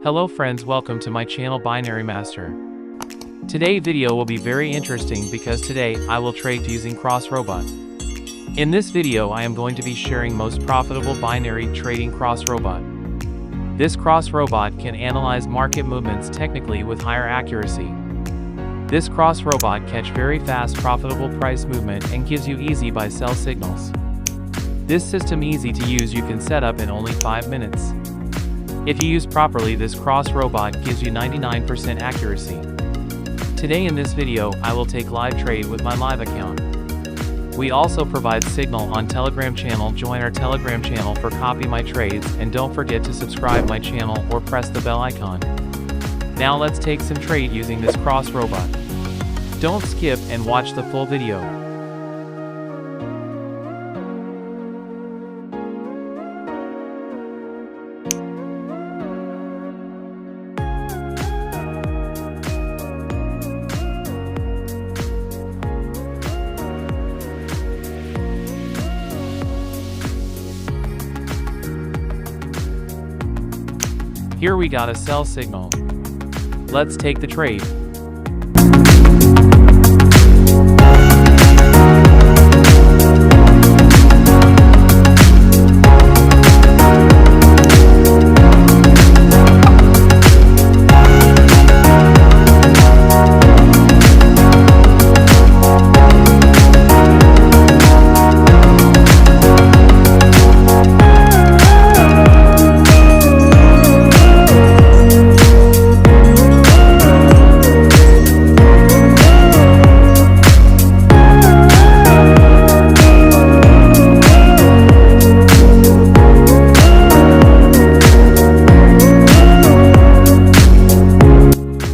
Hello friends, welcome to my channel Binary Master. Today video will be very interesting because today I will trade using Cross Robot. In this video I am going to be sharing most profitable binary trading Cross Robot. This Cross Robot can analyze market movements technically with higher accuracy. This Cross Robot catch very fast profitable price movement and gives you easy buy sell signals. This system easy to use, you can set up in only 5 minutes. If you use properly, this Cross Robot gives you 99% accuracy. Today in this video, I will take live trade with my live account. We also provide signal on Telegram channel. Join our Telegram channel for copy my trades, and don't forget to subscribe my channel or press the bell icon. Now let's take some trade using this Cross Robot. Don't skip and watch the full video. Here we got a sell signal. Let's take the trade.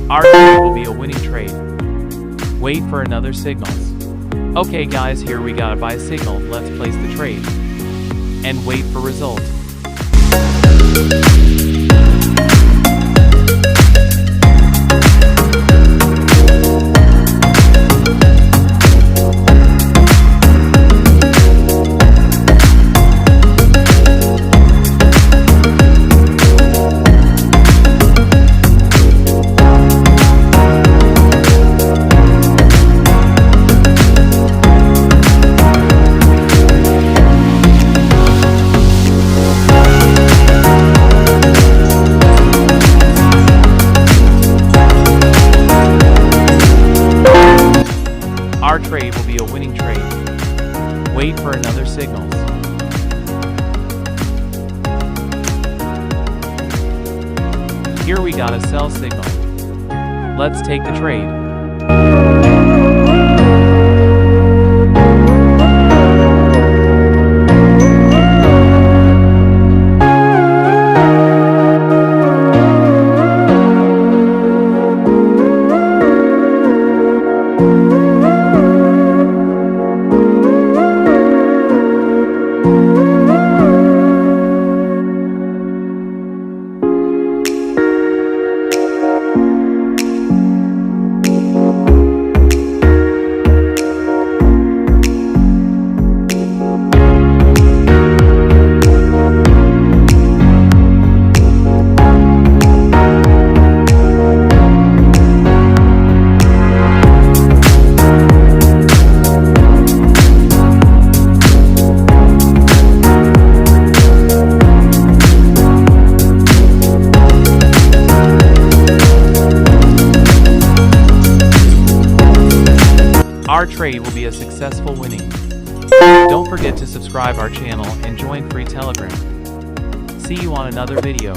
Our trade will be a winning trade. Wait for another signals. Okay guys, here we got a buy signal. Let's place the trade and wait for result. Our trade will be a winning trade. Wait for another signals. Here we got a sell signal. Let's take the trade. Our trade will be a successful winning. Don't forget to subscribe our channel and join free Telegram. See you on another video.